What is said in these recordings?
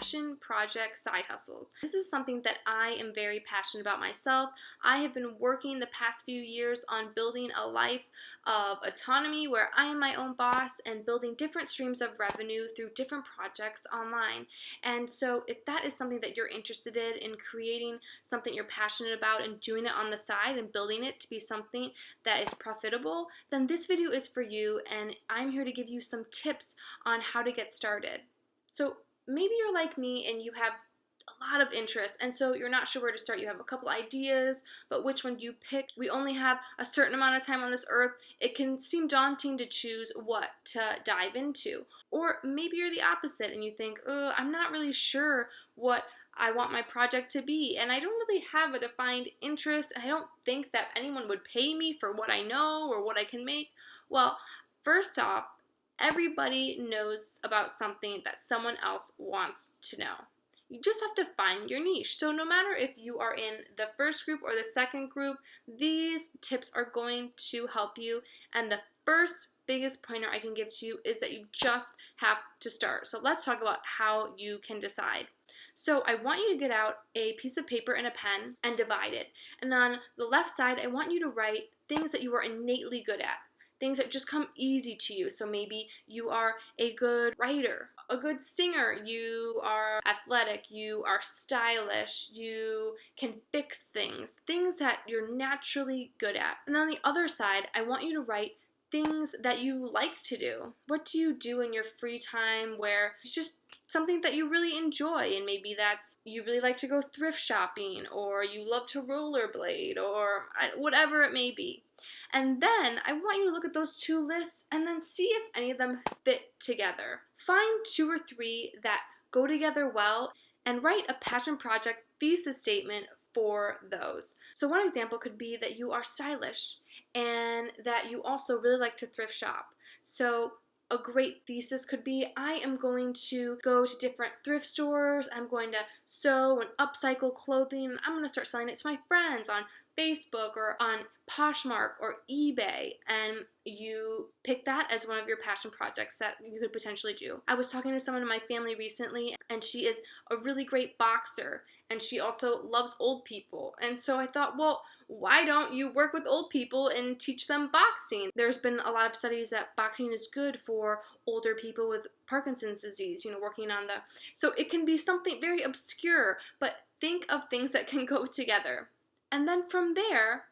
passion project side hustles. This is something that I am very passionate about myself. I have been working the past few years on building a life of autonomy where I am my own boss and building different streams of revenue through different projects online. And so if that is something that you're interested in creating something you're passionate about and doing it on the side and building it to be something that is profitable, then this video is for you, and I'm here to give you some tips on how to get started. So maybe you're like me and you have a lot of interest, and so you're not sure where to start. You have a couple ideas, but which one do you pick? We only have a certain amount of time on this earth. It can seem daunting to choose what to dive into. Or maybe you're the opposite and you think, oh, I'm not really sure what I want my project to be, and I don't really have a defined interest, and I don't think that anyone would pay me for what I know or what I can make. Well, first off, everybody knows about something that someone else wants to know. You just have to find your niche. So no matter if you are in the first group or the second group, these tips are going to help you. And the first biggest pointer I can give to you is that you just have to start. So let's talk about how you can decide. So I want you to get out a piece of paper and a pen and divide it. And on the left side, I want you to write things that you are innately good at. Things that just come easy to you. So maybe you are a good writer, a good singer, you are athletic, you are stylish, you can fix things that you're naturally good at. And on the other side, I want you to write things that you like to do. What do you do in your free time where it's just something that you really enjoy? And maybe that's you really like to go thrift shopping, or you love to rollerblade, or whatever it may be. And then I want you to look at those two lists and then see if any of them fit together. Find 2 or 3 that go together well and write a passion project thesis statement for those. So one example could be that you are stylish and that you also really like to thrift shop. So a great thesis could be, I am going to go to different thrift stores, I'm going to sew and upcycle clothing, and I'm going to start selling it to my friends on Facebook or on Poshmark or eBay, and you pick that as one of your passion projects that you could potentially do. I was talking to someone in my family recently, and she is a really great boxer, and she also loves old people. And so I thought, well, why don't you work with old people and teach them boxing? There's been a lot of studies that boxing is good for older people with Parkinson's disease, working on so it can be something very obscure, but think of things that can go together. And then from there,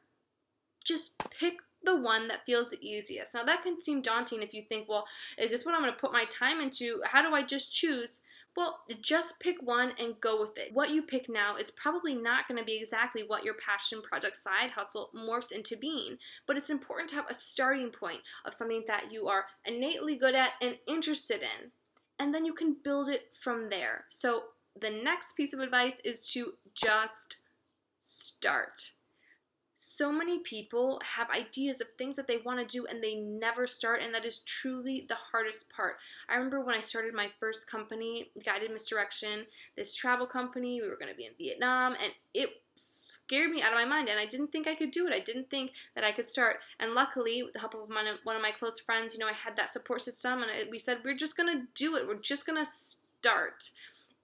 just pick the one that feels the easiest. Now that can seem daunting if you think, well, is this what I'm going to put my time into? How do I just choose? Well, just pick one and go with it. What you pick now is probably not going to be exactly what your passion project side hustle morphs into being, but it's important to have a starting point of something that you are innately good at and interested in, and then you can build it from there. So the next piece of advice is to just start. So many people have ideas of things that they want to do and they never start, and that is truly the hardest part. I remember when I started my first company, Guided Misdirection, this travel company. We were going to be in Vietnam, and it scared me out of my mind, and I didn't think I could do it. I didn't think that I could start, and luckily, with the help of one of my close friends, I had that support system, and we said, we're just going to do it. We're just going to start.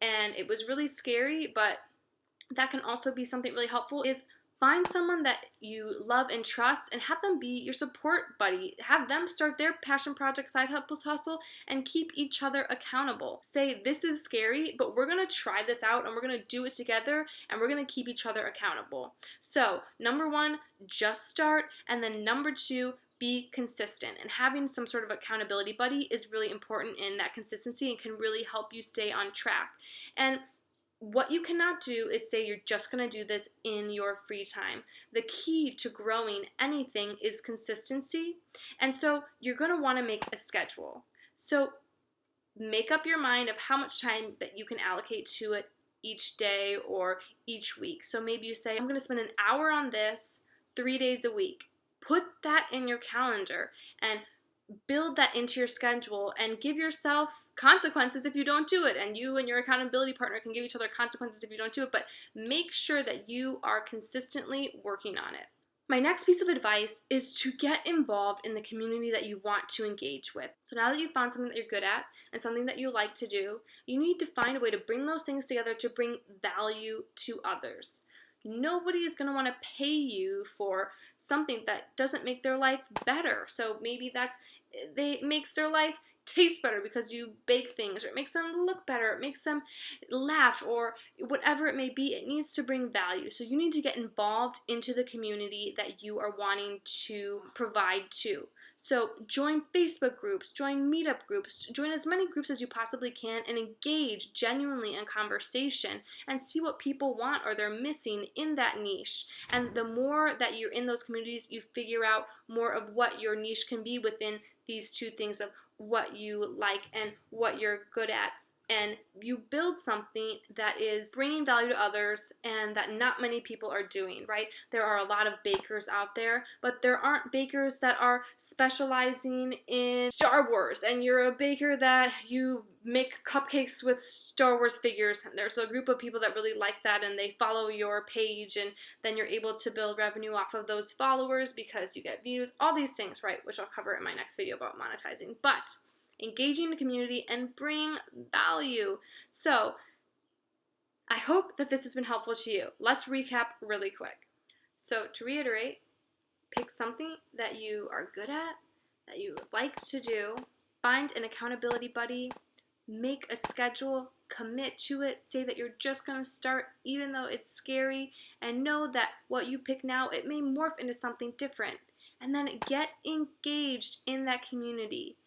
And it was really scary, but that can also be something really helpful, is find someone that you love and trust and have them be your support buddy. Have them start their passion project side hustle and keep each other accountable. Say, this is scary, but we're going to try this out and we're going to do it together and we're going to keep each other accountable. So, number 1, just start. And then number 2, be consistent. And having some sort of accountability buddy is really important in that consistency and can really help you stay on track. And what you cannot do is say you're just going to do this in your free time. The key to growing anything is consistency, and so you're going to want to make a schedule. So make up your mind of how much time that you can allocate to it each day or each week. So maybe you say, I'm going to spend an hour on this 3 days a week. Put that in your calendar and build that into your schedule, and give yourself consequences if you don't do it, and you and your accountability partner can give each other consequences if you don't do it, but make sure that you are consistently working on it. My next piece of advice is to get involved in the community that you want to engage with. So now that you've found something that you're good at and something that you like to do, you need to find a way to bring those things together to bring value to others. Nobody is going to want to pay you for something that doesn't make their life better. So maybe it makes their life taste better because you bake things, or it makes them look better, it makes them laugh, or whatever it may be. It needs to bring value. So you need to get involved into the community that you are wanting to provide to. So join Facebook groups, join meetup groups, join as many groups as you possibly can, and engage genuinely in conversation and see what people want or they're missing in that niche. And the more that you're in those communities, you figure out more of what your niche can be within these two things of what you like and what you're good at, and you build something that is bringing value to others and that not many people are doing, right? There are a lot of bakers out there, but there aren't bakers that are specializing in Star Wars, and you're a baker that you make cupcakes with Star Wars figures. And there's a group of people that really like that, and they follow your page, and then you're able to build revenue off of those followers because you get views, all these things, right? Which I'll cover in my next video about monetizing. But engaging the community and bring value. So I hope that this has been helpful to you. Let's recap really quick. So to reiterate, pick something that you are good at, that you like to do, find an accountability buddy, make a schedule, commit to it, say that you're just going to start even though it's scary, and know that what you pick now, it may morph into something different. And then get engaged in that community.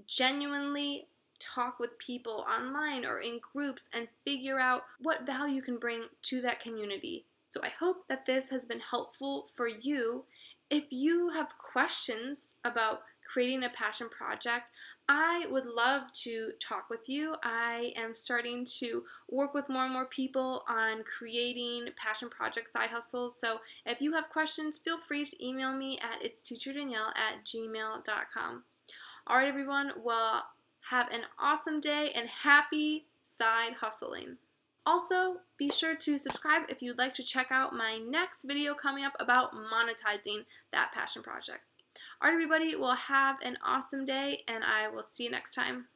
Genuinely talk with people online or in groups and figure out what value you can bring to that community. So I hope that this has been helpful for you. If you have questions about creating a passion project, I would love to talk with you. I am starting to work with more and more people on creating passion project side hustles. So if you have questions, feel free to email me at itsteacherdanielle@gmail.com. All right, everyone. Well, have an awesome day and happy side hustling. Also, be sure to subscribe if you'd like to check out my next video coming up about monetizing that passion project. All right, everybody. Well, have an awesome day, and I will see you next time.